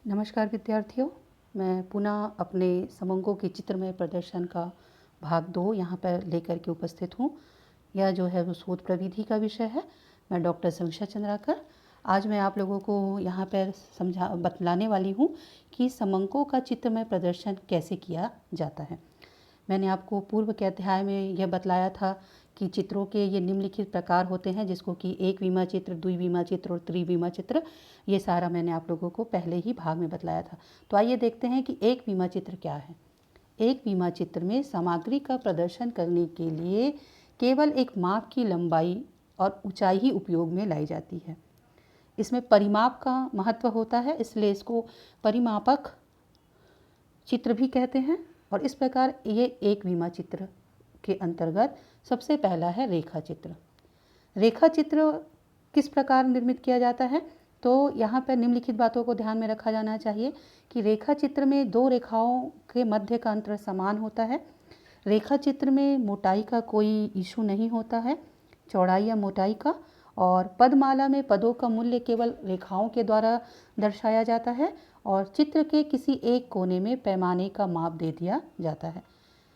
नमस्कार विद्यार्थियों, मैं पुनः अपने समंकों के चित्रमय प्रदर्शन का भाग 2 यहाँ पर लेकर के उपस्थित हूँ। यह जो है वो शोध प्रविधि का विषय है। मैं डॉक्टर समीक्षा चंद्राकर। आज मैं आप लोगों को यहाँ पर बतलाने वाली हूँ कि समंकों का चित्रमय प्रदर्शन कैसे किया जाता है। मैंने आपको पूर्व के अध्याय में यह बतलाया था कि चित्रों के ये निम्नलिखित प्रकार होते हैं, जिसको कि एक विमा चित्र, द्विविमा चित्र और त्रिविमा चित्र। ये सारा मैंने आप लोगों को पहले ही भाग में बतलाया था। तो आइए देखते हैं कि एक विमा चित्र क्या है। एक विमा चित्र में सामग्री का प्रदर्शन करने के लिए केवल एक माप की लंबाई और ऊंचाई ही उपयोग में लाई जाती है। इसमें परिमाप का महत्व होता है, इसलिए इसको परिमापक चित्र भी कहते हैं। और इस प्रकार ये एक विमा चित्र के अंतर्गत सबसे पहला है रेखा चित्र। रेखा चित्र किस प्रकार निर्मित किया जाता है, तो यहाँ पर निम्नलिखित बातों को ध्यान में रखा जाना चाहिए कि रेखा चित्र में दो रेखाओं के मध्य का अंतर समान होता है। रेखा चित्र में मोटाई का कोई इशू नहीं होता है, चौड़ाई या मोटाई का। और पदमाला में पदों का मूल्य केवल रेखाओं के द्वारा दर्शाया जाता है और चित्र के किसी एक कोने में पैमाने का माप दे दिया जाता है।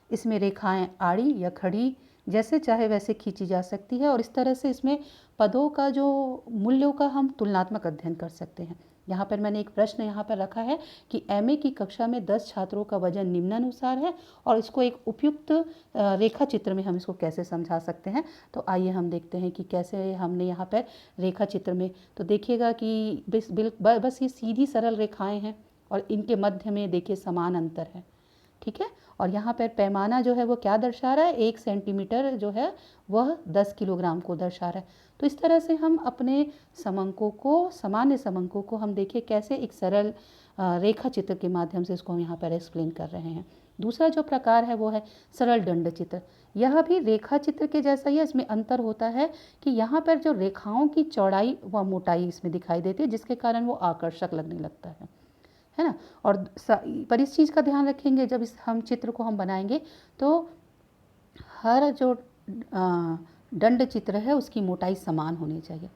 इसमें रेखाएं आड़ी या खड़ी जैसे चाहे वैसे खींची जा सकती है और इस तरह से इसमें पदों का जो मूल्यों का हम तुलनात्मक अध्ययन कर सकते हैं। यहाँ पर मैंने एक प्रश्न यहाँ पर रखा है कि एमए की कक्षा में 10 छात्रों का वजन निम्नानुसार है और इसको एक उपयुक्त रेखा चित्र में हम इसको कैसे समझा सकते हैं। तो आइए हम देखते हैं कि कैसे हमने यहाँ पर रेखा चित्र में, तो देखिएगा कि बस ये सीधी सरल रेखाएं हैं और इनके मध्य में देखिए समान अंतर है, ठीक है। और यहाँ पर पैमाना जो है वो क्या दर्शा रहा है, 1 सेंटीमीटर जो है वह 10 किलोग्राम को दर्शा रहा है। तो इस तरह से हम अपने समंकों को, सामान्य समंकों को हम देखिए कैसे एक सरल रेखा चित्र के माध्यम से इसको हम यहाँ पर एक्सप्लेन कर रहे हैं। दूसरा जो प्रकार है वो है सरल दंड चित्र। यह भी रेखा चित्र के जैसा ही है, इसमें अंतर होता है कि यहाँ पर जो रेखाओं की चौड़ाई व मोटाई इसमें दिखाई देती है, जिसके कारण वो आकर्षक लगने लगता है ना। और पर इस चीज़ का ध्यान रखेंगे जब इस हम चित्र को हम बनाएंगे तो हर जो दंड चित्र है उसकी मोटाई समान होनी चाहिए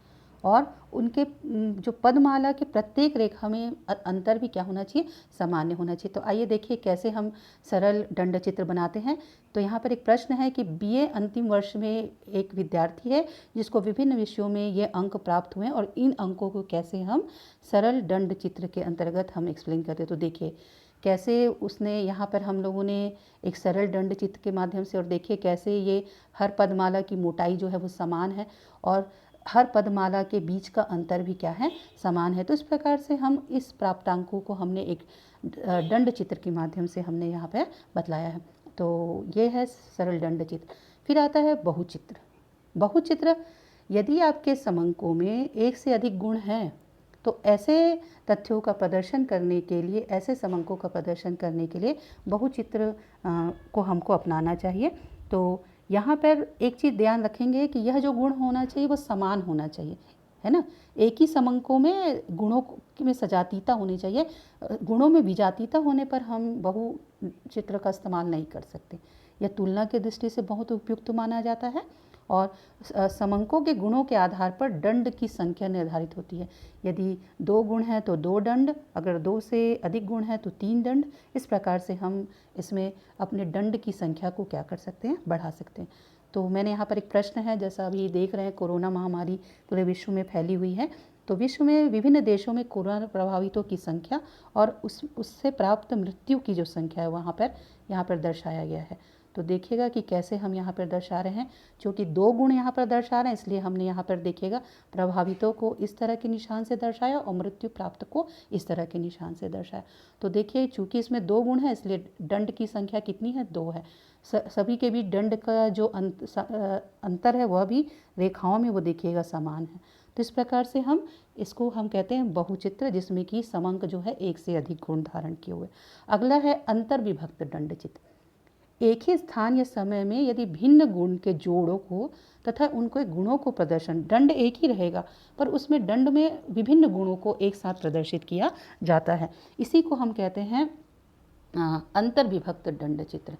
और उनके जो पदमाला के प्रत्येक रेखा में अंतर भी क्या होना चाहिए, सामान्य होना चाहिए। तो आइए देखिए कैसे हम सरल दंड चित्र बनाते हैं। तो यहाँ पर एक प्रश्न है कि बीए अंतिम वर्ष में एक विद्यार्थी है जिसको विभिन्न विषयों में ये अंक प्राप्त हुए और इन अंकों को कैसे हम सरल दंड चित्र के अंतर्गत हम एक्सप्लेन करते हैं। तो देखिए कैसे उसने यहाँ पर हम लोगों ने एक सरल दंड चित्र के माध्यम से, और देखिए कैसे ये हर पदमाला की मोटाई जो है वो समान है और हर पदमाला के बीच का अंतर भी क्या है, समान है। तो इस प्रकार से हम इस प्राप्तांकों को हमने एक दंड चित्र के माध्यम से हमने यहाँ पर बतलाया है। तो ये है सरल दंड चित्र। फिर आता है बहुचित्र। बहुचित्र, यदि आपके समंकों में एक से अधिक गुण हैं तो ऐसे तथ्यों का प्रदर्शन करने के लिए, ऐसे समंकों का प्रदर्शन करने के लिए बहुचित्र को हमको अपनाना चाहिए। तो यहाँ पर एक चीज़ ध्यान रखेंगे कि यह जो गुण होना चाहिए वो समान होना चाहिए, है ना। एक ही समंकों में गुणों में सजातीयता होनी चाहिए। गुणों में विजातीयता होने पर हम बहुचित्र का इस्तेमाल नहीं कर सकते। यह तुलना की दृष्टि से बहुत उपयुक्त माना जाता है और समंकों के गुणों के आधार पर दंड की संख्या निर्धारित होती है। यदि 2 गुण हैं तो 2 दंड, अगर 2 से अधिक गुण हैं तो 3 दंड। इस प्रकार से हम इसमें अपने दंड की संख्या को क्या कर सकते हैं, बढ़ा सकते हैं। तो मैंने यहाँ पर एक प्रश्न है, जैसा अभी देख रहे हैं कोरोना महामारी पूरे विश्व में फैली हुई है, तो विश्व में विभिन्न देशों में कोरोना प्रभावितों की संख्या और उससे प्राप्त मृत्यु की जो संख्या है वहाँ पर यहाँ पर दर्शाया गया है। तो देखिएगा कि कैसे हम यहाँ पर दर्शा रहे हैं, क्योंकि 2 गुण यहाँ पर दर्शा रहे हैं इसलिए हमने यहाँ पर देखिएगा प्रभावितों को इस तरह के निशान से दर्शाया और मृत्यु प्राप्त को इस तरह के निशान से दर्शाया। तो देखिए चूँकि इसमें 2 गुण है इसलिए दंड की संख्या कितनी है, 2 है। सभी के बीच दंड का जो अंतर है वह भी रेखाओं में वो देखिएगा समान है। तो इस प्रकार से इसको हम कहते हैं बहुचित्र, जिसमें कि समंक जो है एक से अधिक गुण धारण किए हुए। अगला है अंतर विभक्त दंड चित्र। एक ही स्थान या समय में यदि भिन्न गुण के जोड़ों को तथा उनके गुणों को प्रदर्शन, दंड एक ही रहेगा पर उसमें दंड में विभिन्न गुणों को एक साथ प्रदर्शित किया जाता है, इसी को हम कहते हैं अंतर विभक्त दंड चित्र,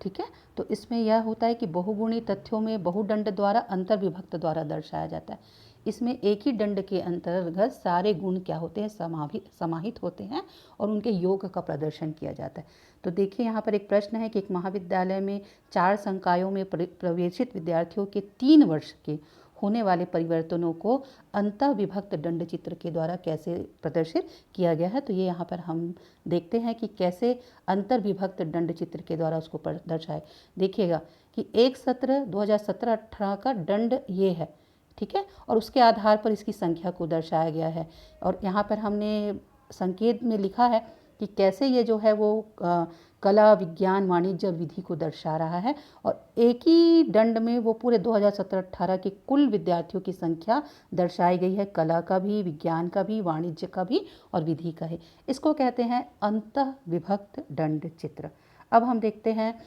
ठीक है। तो इसमें यह होता है कि बहुगुणी तथ्यों में बहुदंड द्वारा अंतर विभक्त द्वारा दर्शाया जाता है। इसमें एक ही दंड के अंतर्गत सारे गुण क्या होते हैं, समाहित होते हैं और उनके योग का प्रदर्शन किया जाता है। तो देखिए यहाँ पर एक प्रश्न है कि एक महाविद्यालय में 4 संकायों में प्रवेशित विद्यार्थियों के 3 वर्ष के होने वाले परिवर्तनों को अंतः विभक्त दंड चित्र के द्वारा कैसे प्रदर्शित किया गया है। तो ये यहाँ पर हम देखते हैं कि कैसे अंतर विभक्त दंड चित्र के द्वारा उसको दर्शाए। देखिएगा कि एक सत्र 2017-18 का दंड ये है, ठीक है, और उसके आधार पर इसकी संख्या को दर्शाया गया है। और यहाँ पर हमने संकेत में लिखा है कि कैसे ये जो है वो कला, विज्ञान, वाणिज्य विधि को दर्शा रहा है और एक ही दंड में वो पूरे 2017-18 के कुल विद्यार्थियों की संख्या दर्शाई गई है, कला का भी, विज्ञान का भी, वाणिज्य का भी और विधि का है। इसको कहते हैं अंतः विभक्त दंड चित्र। अब हम देखते हैं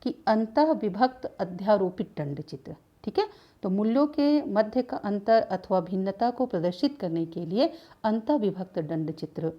कि अंतः विभक्त अध्यारोपित दंड चित्र, ठीक है। तो मूल्यों के मध्य का अंतर अथवा भिन्नता को प्रदर्शित करने के लिए अंतः विभक्त दंड चित्र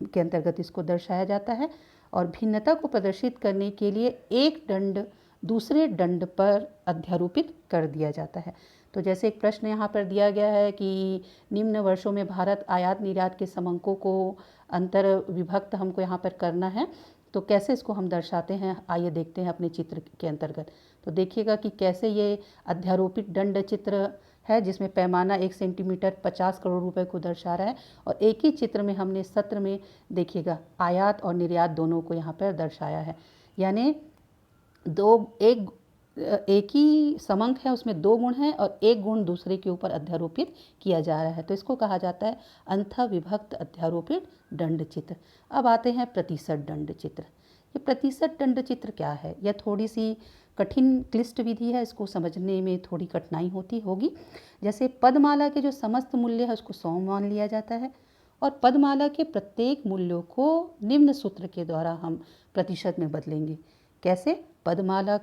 के अंतर्गत इसको दर्शाया जाता है और भिन्नता को प्रदर्शित करने के लिए एक दंड दूसरे दंड पर अध्यारोपित कर दिया जाता है। तो जैसे एक प्रश्न यहाँ पर दिया गया है कि निम्न वर्षों में भारत आयात निर्यात के समंकों को अंतर विभक्त हमको यहाँ पर करना है, तो कैसे इसको हम दर्शाते हैं, आइए देखते हैं अपने चित्र के अंतर्गत। तो देखिएगा कि कैसे ये अध्यारोपित दंड चित्र है जिसमें पैमाना 1 सेंटीमीटर 50 करोड़ रुपए को दर्शा रहा है और एक ही चित्र में हमने सत्र में देखिएगा आयात और निर्यात दोनों को यहाँ पर दर्शाया है। यानी एक ही समंक है, उसमें 2 गुण हैं और एक गुण दूसरे के ऊपर अध्यारोपित किया जा रहा है, तो इसको कहा जाता है अंतः विभक्त अध्यारोपित दंड चित्र। अब आते हैं प्रतिशत दंड चित्र। ये प्रतिशत दंड चित्र क्या है? यह थोड़ी सी कठिन क्लिष्ट विधि है, इसको समझने में थोड़ी कठिनाई होगी। जैसे पदमाला के जो समस्त मूल्य है उसको 100 मान लिया जाता है और पदमाला के प्रत्येक मूल्यों को निम्न सूत्र के द्वारा हम प्रतिशत में बदलेंगे। कैसे? पदमाला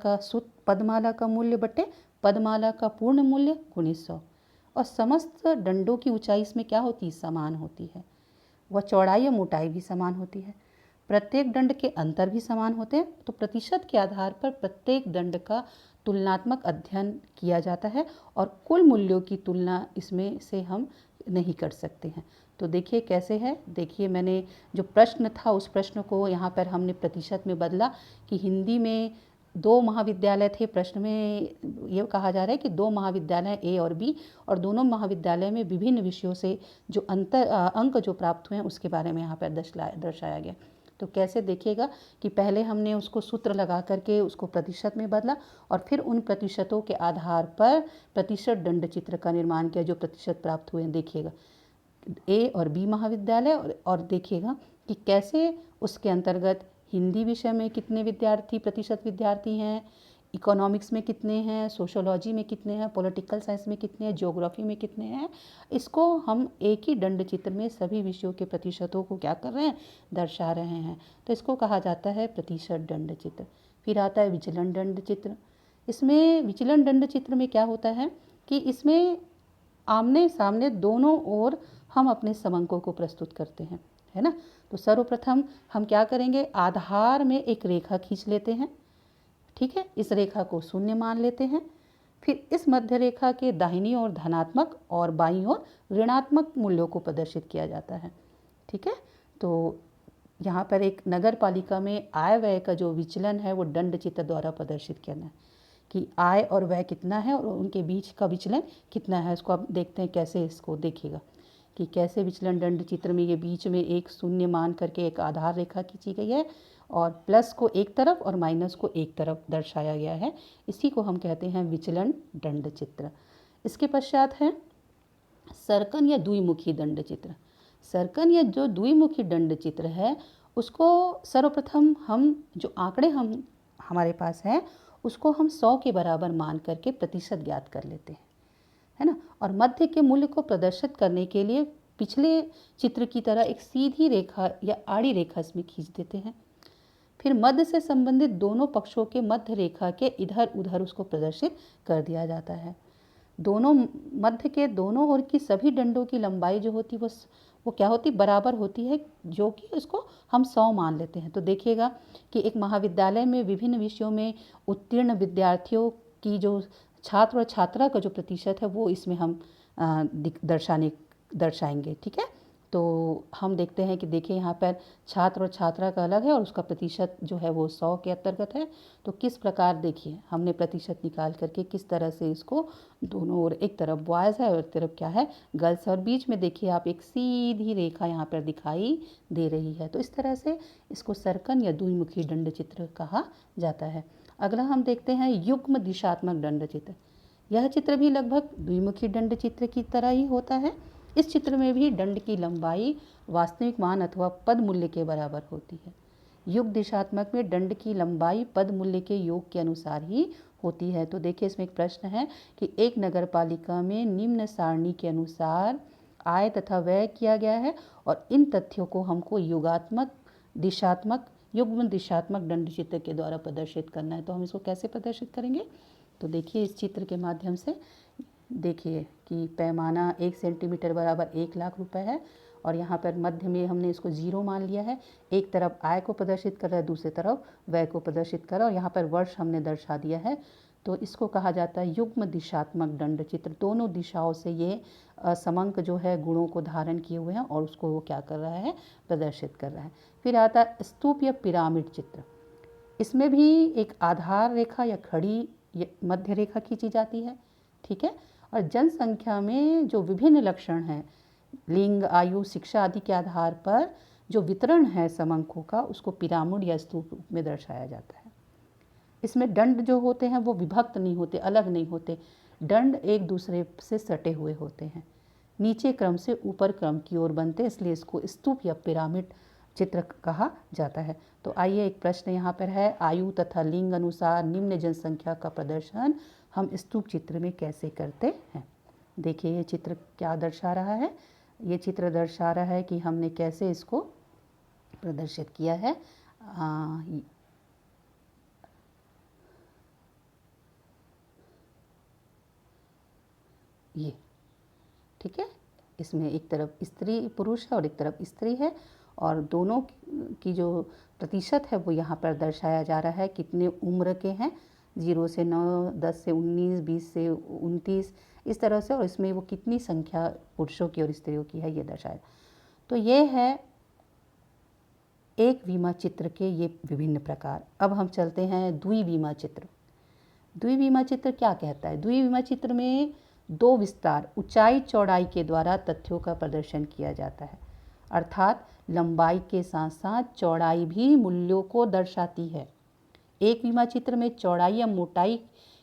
का मूल्य बटे पदमाला का पूर्ण मूल्य गुणित 100। और समस्त दंडों की ऊंचाई इसमें क्या होती है? समान होती है। वह चौड़ाई या मोटाई भी समान होती है। प्रत्येक दंड के अंतर भी समान होते हैं। तो प्रतिशत के आधार पर प्रत्येक दंड का तुलनात्मक अध्ययन किया जाता है और कुल मूल्यों की तुलना इसमें से हम नहीं कर सकते हैं। तो देखिए कैसे है। देखिए मैंने जो प्रश्न था उस प्रश्न को यहाँ पर हमने प्रतिशत में बदला कि हिंदी में 2 महाविद्यालय थे। प्रश्न में ये कहा जा रहा है कि 2 महाविद्यालय ए और बी और दोनों महाविद्यालय में विभिन्न विषयों से जो अंक जो प्राप्त हुए हैं उसके बारे में यहाँ पर दर्शाया गया। तो कैसे देखिएगा कि पहले हमने उसको सूत्र लगा करके उसको प्रतिशत में बदला और फिर उन प्रतिशतों के आधार पर प्रतिशत दंड चित्र का निर्माण किया जो प्रतिशत प्राप्त हुए हैं। देखिएगा ए और बी महाविद्यालय और देखिएगा कि कैसे उसके अंतर्गत हिंदी विषय में कितने प्रतिशत विद्यार्थी हैं, इकोनॉमिक्स में कितने हैं, सोशोलॉजी में कितने हैं, पॉलिटिकल साइंस में कितने हैं, ज्योग्राफी में कितने हैं। इसको हम एक ही दंड चित्र में सभी विषयों के प्रतिशतों को क्या कर रहे हैं? दर्शा रहे हैं। तो इसको कहा जाता है प्रतिशत दंड चित्र। फिर आता है विचलन दंड चित्र। इसमें विचलन दंड चित्र में क्या होता है कि इसमें आमने सामने दोनों ओर हम अपने समंकों को प्रस्तुत करते हैं, है ना। तो सर्वप्रथम हम क्या करेंगे? आधार में एक रेखा खींच लेते हैं, ठीक है। इस रेखा को 0 मान लेते हैं। फिर इस मध्य रेखा के दाहिनी ओर धनात्मक और बाईं ओर ऋणात्मक मूल्यों को प्रदर्शित किया जाता है, ठीक है। तो यहाँ पर एक नगर पालिका में आय व्यय का जो विचलन है वो दंड चित्र द्वारा प्रदर्शित करना है कि आय और व्यय कितना है और उनके बीच का विचलन कितना है। इसको आप देखते हैं कैसे, इसको देखिएगा कि कैसे विचलन दंड चित्र में ये बीच में एक 0 मान करके एक आधार रेखा खींची गई है और प्लस को एक तरफ और माइनस को एक तरफ दर्शाया गया है। इसी को हम कहते हैं विचलन दंड चित्र। इसके पश्चात है सर्कन या द्विमुखी दंड चित्र। सर्कन या जो द्विमुखी दंड चित्र है उसको सर्वप्रथम हम जो आंकड़े हमारे पास है उसको हम 100 के बराबर मान करके प्रतिशत ज्ञात कर लेते हैं, है ना। और मध्य के मूल्य को प्रदर्शित करने के लिए पिछले चित्र की तरह एक सीधी रेखा या आड़ी रेखा इसमें खींच देते हैं। फिर मध्य से संबंधित दोनों पक्षों के मध्य रेखा के इधर उधर उसको प्रदर्शित कर दिया जाता है। मध्य के दोनों ओर की सभी दंडों की लंबाई जो होती है वो क्या होती? बराबर होती है, जो कि इसको हम 100 मान लेते हैं। तो देखिएगा कि एक महाविद्यालय में विभिन्न विषयों में उत्तीर्ण विद्यार्थियों की जो छात्र और छात्रा का जो प्रतिशत है वो इसमें हम दर्शाएंगे। ठीक है, तो हम देखते हैं कि देखिए यहाँ पर छात्र और छात्रा का अलग है और उसका प्रतिशत जो है वो 100 के अंतर्गत है। तो किस प्रकार देखिए हमने प्रतिशत निकाल करके किस तरह से इसको दोनों ओर, एक तरफ बॉयज़ है और एक तरफ क्या है गर्ल्स, और बीच में देखिए आप एक सीधी रेखा यहाँ पर दिखाई दे रही है। तो इस तरह से इसको सर्कन या द्विमुखी दंड चित्र कहा जाता है। अगला हम देखते हैं युग्म दिशात्मक दंड चित्र। यह चित्र भी लगभग द्विमुखी दंड चित्र की तरह ही होता है। इस चित्र में भी दंड की लंबाई वास्तविक मान अथवा पद मूल्य के बराबर होती है। युग दिशात्मक में दंड की लंबाई पद मूल्य के योग के अनुसार ही होती है। तो देखिए इसमें एक प्रश्न है कि एक नगर पालिका में निम्न सारणी के अनुसार आय तथा व्यय किया गया है और इन तथ्यों को हमको युग्म दिशात्मक दंड चित्र के द्वारा प्रदर्शित करना है। तो हम इसको कैसे प्रदर्शित करेंगे? तो देखिए इस चित्र के माध्यम से देखिए कि पैमाना 1 सेंटीमीटर बराबर 1 लाख रुपए है और यहाँ पर मध्य में हमने इसको 0 मान लिया है। एक तरफ आय को प्रदर्शित कर रहा है, दूसरी तरफ व्यय को प्रदर्शित कर रहा है और यहाँ पर वर्ष हमने दर्शा दिया है। तो इसको कहा जाता है युग्म दिशात्मक दंड चित्र। दोनों दिशाओं से ये समंक जो है गुणों को धारण किए हुए हैं और उसको वो क्या कर रहा है, प्रदर्शित कर रहा है। फिर आता है स्तूप या पिरामिड चित्र। इसमें भी एक आधार रेखा या खड़ी मध्य रेखा खींची जाती है। ठीक है, और जनसंख्या में जो विभिन्न लक्षण हैं, लिंग, आयु, शिक्षा आदि के आधार पर जो वितरण है समंकों का, उसको पिरामिड या स्तूप रूप में दर्शाया जाता है। इसमें दंड जो होते हैं वो विभक्त नहीं होते, अलग नहीं होते। दंड एक दूसरे से सटे हुए होते हैं, नीचे क्रम से ऊपर क्रम की ओर बनते हैं, इसलिए इसको स्तूप या पिरामिड चित्र कहा जाता है। तो आइए एक प्रश्न यहाँ पर है, आयु तथा लिंग अनुसार निम्न जनसंख्या का प्रदर्शन हम स्तूप चित्र में कैसे करते हैं? देखिए ये चित्र क्या दर्शा रहा है। ये चित्र दर्शा रहा है कि हमने कैसे इसको प्रदर्शित किया है। ये ठीक है, इसमें एक तरफ स्त्री पुरुष है और एक तरफ स्त्री है और दोनों की जो प्रतिशत है वो यहाँ पर दर्शाया जा रहा है। कितने उम्र के हैं, 0 से 9, 10 से 19, 20 से 29, इस तरह से, और इसमें वो कितनी संख्या पुरुषों की और स्त्रियों की है ये दर्शाया। तो ये है एक विमा चित्र के ये विभिन्न प्रकार। अब हम चलते हैं द्विविमा चित्र। द्विविमा चित्र क्या कहता है? द्विविमा चित्र में दो विस्तार ऊंचाई चौड़ाई के द्वारा तथ्यों का प्रदर्शन किया जाता है, अर्थात लंबाई के साथ साथ चौड़ाई भी मूल्यों को दर्शाती है। एक विमा चित्र में चौड़ाई या मोटाई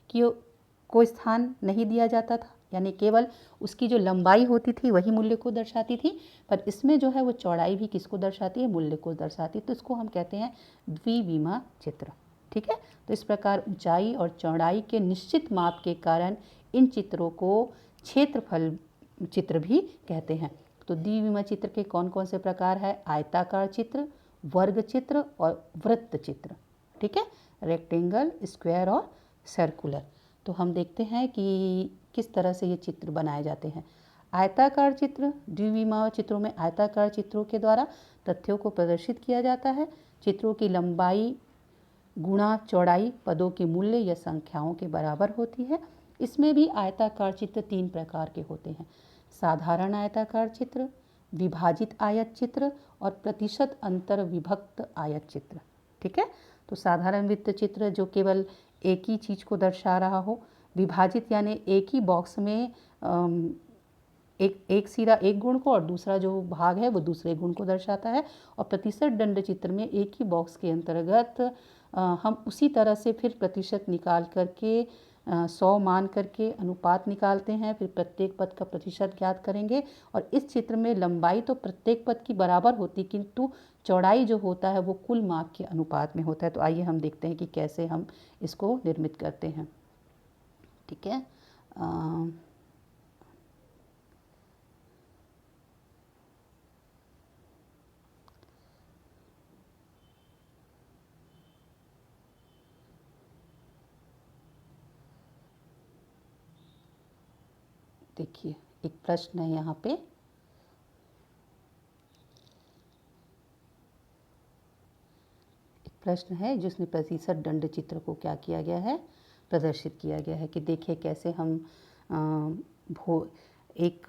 को स्थान नहीं दिया जाता था, यानी केवल उसकी जो लंबाई होती थी वही मूल्य को दर्शाती थी, पर इसमें जो है वो चौड़ाई भी किसको दर्शाती है, मूल्य को दर्शाती है। तो इसको हम कहते हैं द्विविमा चित्र। ठीक है, तो इस प्रकार ऊंचाई और चौड़ाई के निश्चित माप के कारण इन चित्रों को क्षेत्रफल चित्र भी कहते हैं। तो द्विविमा चित्र के कौन कौन से प्रकार है? आयताकार चित्र, वर्ग चित्र और वृत्त चित्र। ठीक है, रेक्टेंगल, स्क्वायर और सर्कुलर। तो हम देखते हैं कि किस तरह से ये चित्र बनाए जाते हैं। आयताकार चित्र, द्विविमा चित्रों में आयताकार चित्रों के द्वारा तथ्यों को प्रदर्शित किया जाता है। चित्रों की लंबाई गुणा चौड़ाई पदों के मूल्य या संख्याओं के बराबर होती है। इसमें भी आयताकार चित्र 3 प्रकार के होते हैं: साधारण आयताकार चित्र, विभाजित आयत चित्र और प्रतिशत अंतर विभक्त आयत चित्र। ठीक है, तो साधारण वृत्त चित्र जो केवल एक ही चीज़ को दर्शा रहा हो, विभाजित यानी एक ही बॉक्स में एक सिरा एक गुण को और दूसरा जो भाग है वो दूसरे गुण को दर्शाता है, और प्रतिशत दंड चित्र में एक ही बॉक्स के अंतर्गत हम उसी तरह से फिर प्रतिशत निकाल करके 100 मान करके अनुपात निकालते हैं, फिर प्रत्येक पद का प्रतिशत ज्ञात करेंगे। और इस चित्र में लंबाई तो प्रत्येक पद की बराबर होती, किंतु चौड़ाई जो होता है वो कुल माप के अनुपात में होता है। तो आइए हम देखते हैं कि कैसे हम इसको निर्मित करते हैं। ठीक है, देखिए एक प्रश्न है यहाँ पे, एक प्रश्न है जिसमें प्रतिशत दंड चित्र को क्या किया गया है, प्रदर्शित किया गया है कि देखिए कैसे हम भो एक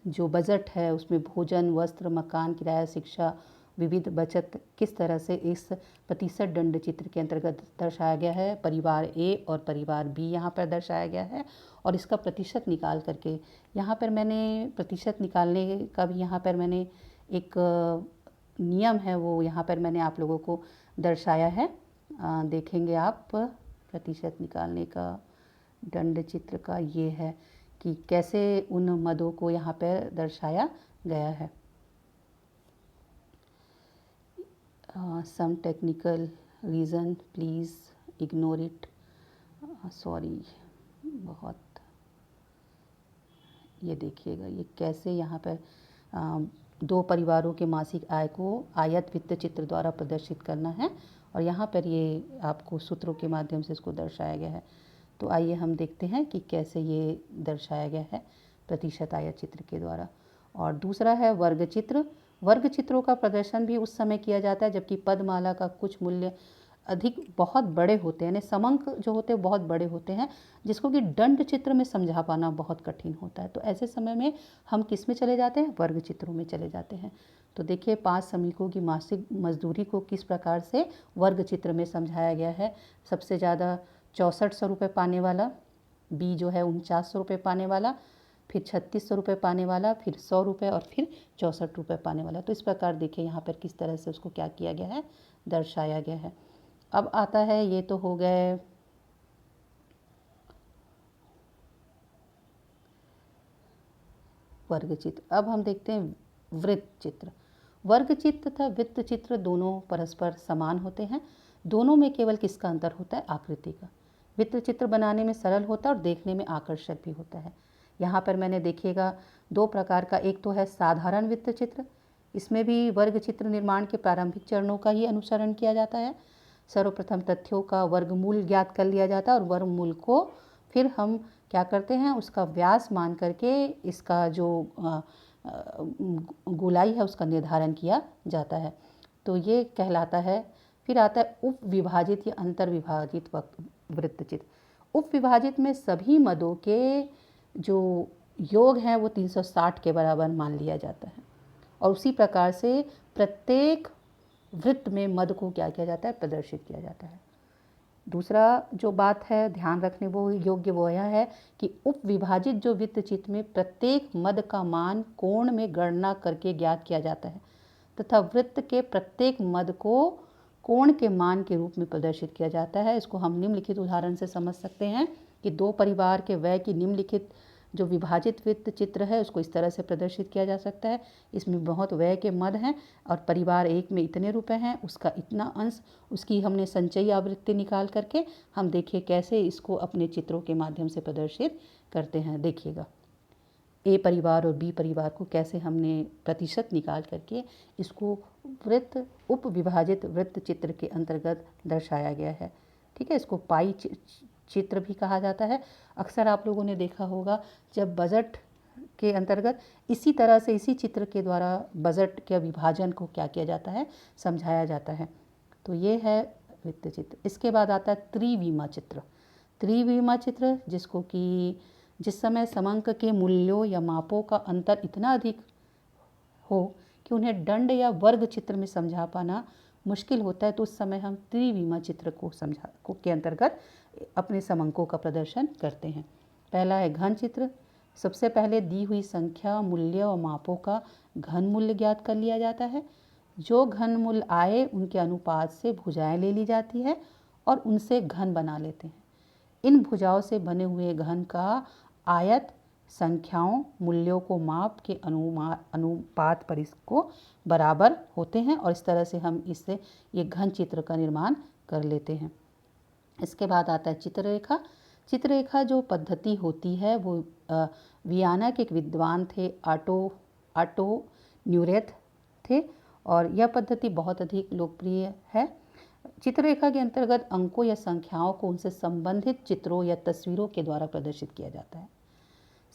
जो बजट है उसमें भोजन, वस्त्र, मकान, किराया, शिक्षा, विविध बचत किस तरह से इस प्रतिशत दंड चित्र के अंतर्गत दर्शाया गया है। परिवार ए और परिवार बी यहाँ पर दर्शाया गया है और इसका प्रतिशत निकाल करके यहाँ पर मैंने प्रतिशत निकालने का भी यहाँ पर मैंने एक नियम है वो यहाँ पर मैंने आप लोगों को दर्शाया है। देखेंगे आप प्रतिशत निकालने का दंड चित्र का ये है कि कैसे उन मदों को यहाँ पर दर्शाया गया है। Some technical reason please ignore it, sorry. बहुत ये देखिएगा ये कैसे यहाँ पर दो परिवारों के मासिक आय को आयत वित्त चित्र द्वारा प्रदर्शित करना है और यहाँ पर ये आपको सूत्रों के माध्यम से इसको दर्शाया गया है। तो आइए हम देखते हैं कि कैसे ये दर्शाया गया है प्रतिशत आयत चित्र के द्वारा। और दूसरा है वर्ग चित्र। वर्ग चित्रों का प्रदर्शन भी उस समय किया जाता है जबकि पदमाला का कुछ मूल्य अधिक बहुत बड़े होते हैं, यानी समंक जो होते हैं बहुत बड़े होते हैं, जिसको कि दंड चित्र में समझा पाना बहुत कठिन होता है। तो ऐसे समय में हम किस में चले जाते हैं? वर्ग चित्रों में चले जाते हैं। तो देखिए 5 श्रमिकों की मासिक मजदूरी को किस प्रकार से वर्ग चित्र में समझाया गया है। सबसे ज़्यादा 6400 रुपये पाने वाला, बी जो है 4900 रुपये पाने वाला, फिर 3600 रुपये पाने वाला, फिर 100 रुपये और फिर 64 रुपये पाने वाला। तो इस प्रकार देखिए यहाँ पर किस तरह से उसको क्या किया गया है, दर्शाया गया है। अब आता है, ये तो हो गए वर्ग चित्र। अब हम देखते हैं वृत्त चित्र। वर्ग चित्र तथा वृत्त चित्र दोनों परस्पर समान होते हैं। दोनों में केवल किसका अंतर होता है? आकृति का। वृत्त चित्र बनाने में सरल होता है और देखने में आकर्षक भी होता है। यहाँ पर मैंने देखिएगा 2 प्रकार का, एक तो है साधारण वृत्त चित्र। इसमें भी वर्ग चित्र निर्माण के प्रारंभिक चरणों का ही अनुसरण किया जाता है। सर्वप्रथम तथ्यों का वर्गमूल ज्ञात कर लिया जाता है और वर्गमूल को फिर हम क्या करते हैं, उसका व्यास मान करके इसका जो गोलाई है उसका निर्धारण किया जाता है। तो ये कहलाता है। फिर आता है उप विभाजित या अंतर विभाजित वृत्त चित्र। उप विभाजित में सभी मदों के जो योग हैं वो 360 के बराबर मान लिया जाता है और उसी प्रकार से प्रत्येक वृत्त में मद को क्या किया जाता है? प्रदर्शित किया जाता है। दूसरा जो बात है ध्यान रखने वो योग्य वो यह है कि उप विभाजित जो वृत्त चित्र में प्रत्येक मद का मान कोण में गणना करके ज्ञात किया जाता है तथा वृत्त के प्रत्येक मद को कोण के मान के रूप में प्रदर्शित किया जाता है। इसको हम निम्नलिखित उदाहरण से समझ सकते हैं कि 2 परिवार के व्यय की निम्नलिखित जो विभाजित वृत्त चित्र है उसको इस तरह से प्रदर्शित किया जा सकता है। इसमें बहुत व्यय के मद हैं और परिवार एक में इतने रुपए हैं, उसका इतना अंश, उसकी हमने संचयी आवृत्ति निकाल करके हम देखिए कैसे इसको अपने चित्रों के माध्यम से प्रदर्शित करते हैं। देखिएगा ए परिवार और बी परिवार को कैसे हमने प्रतिशत निकाल करके इसको वृत्त उप विभाजित वृत्त चित्र के अंतर्गत दर्शाया गया है। ठीक है, इसको पाई चित्र भी कहा जाता है। अक्सर आप लोगों ने देखा होगा जब बजट के अंतर्गत इसी तरह से इसी चित्र के द्वारा बजट के विभाजन को क्या किया जाता है, समझाया जाता है। तो ये है वृत्त चित्र। इसके बाद आता है त्रिविमा चित्र। त्रिविमा चित्र जिसको कि जिस समय समंक के मूल्यों या मापों का अंतर इतना अधिक हो कि उन्हें दंड या वर्ग चित्र में समझा पाना मुश्किल होता है, तो उस समय हम त्रिविमा चित्र को के अंतर्गत अपने समंकों का प्रदर्शन करते हैं। पहला है घन चित्र। सबसे पहले दी हुई संख्या, मूल्य और मापों का घन मूल्य ज्ञात कर लिया जाता है। जो घन मूल्य आए उनके अनुपात से भुजाएं ले ली जाती है और उनसे घन बना लेते हैं। इन भुजाओं से बने हुए घन का आयत संख्याओं मूल्यों को माप के अनुपात पर इसको बराबर होते हैं और इस तरह से हम इससे ये घन चित्र का निर्माण कर लेते हैं। इसके बाद आता है चित्ररेखा। चित्ररेखा जो पद्धति होती है वो वियना के एक विद्वान थे, ऑटो न्यूरेथ थे और यह पद्धति बहुत अधिक लोकप्रिय है। चित्ररेखा के अंतर्गत अंकों या संख्याओं को उनसे संबंधित चित्रों या तस्वीरों के द्वारा प्रदर्शित किया जाता है।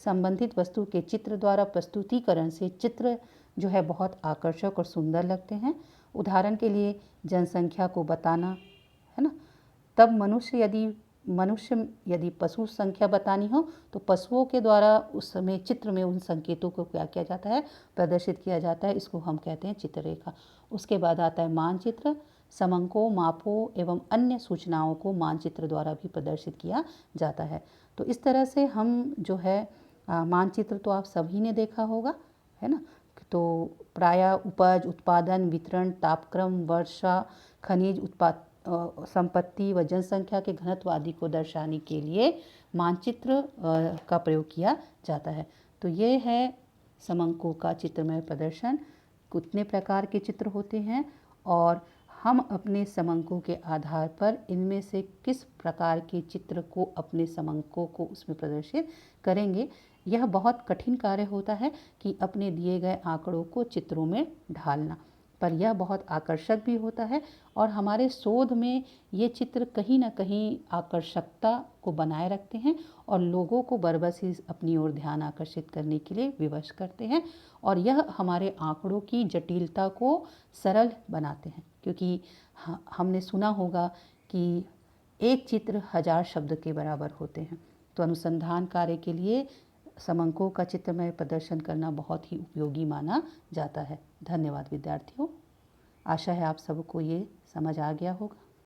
संबंधित वस्तु के चित्र द्वारा प्रस्तुतिकरण से चित्र जो है बहुत आकर्षक और सुंदर लगते हैं। उदाहरण के लिए जनसंख्या को बताना है ना, तब मनुष्य यदि मनुष्य यदि पशु संख्या बतानी हो तो पशुओं के द्वारा उस समय चित्र में उन संकेतों को क्या किया जाता है, प्रदर्शित किया जाता है। इसको हम कहते हैं चित्ररेखा। उसके बाद आता है मानचित्र। समंकों, मापों एवं अन्य सूचनाओं को मानचित्र द्वारा भी प्रदर्शित किया जाता है। तो इस तरह से हम जो है मानचित्र तो आप सभी ने देखा होगा, है ना। तो प्रायः उपज, उत्पादन, वितरण, तापक्रम, वर्षा, खनिज उत्पाद, संपत्ति व जनसंख्या के घनत्व आदि को दर्शाने के लिए मानचित्र का प्रयोग किया जाता है। तो ये है समंकों का चित्रमय प्रदर्शन। कितने प्रकार के चित्र होते हैं और हम अपने समंकों के आधार पर इनमें से किस प्रकार के चित्र को अपने समंकों को उसमें प्रदर्शित करेंगे। यह बहुत कठिन कार्य होता है कि अपने दिए गए आंकड़ों को चित्रों में ढालना, पर यह बहुत आकर्षक भी होता है और हमारे शोध में ये चित्र कहीं ना कहीं आकर्षकता को बनाए रखते हैं और लोगों को बरबस ही अपनी ओर ध्यान आकर्षित करने के लिए विवश करते हैं और यह हमारे आंकड़ों की जटिलता को सरल बनाते हैं। क्योंकि हमने सुना होगा कि एक चित्र 1000 शब्द के बराबर होते हैं। तो अनुसंधान कार्य के लिए समंकों का चित्रमय प्रदर्शन करना बहुत ही उपयोगी माना जाता है। धन्यवाद विद्यार्थियों। आशा है आप सबको ये समझ आ गया होगा।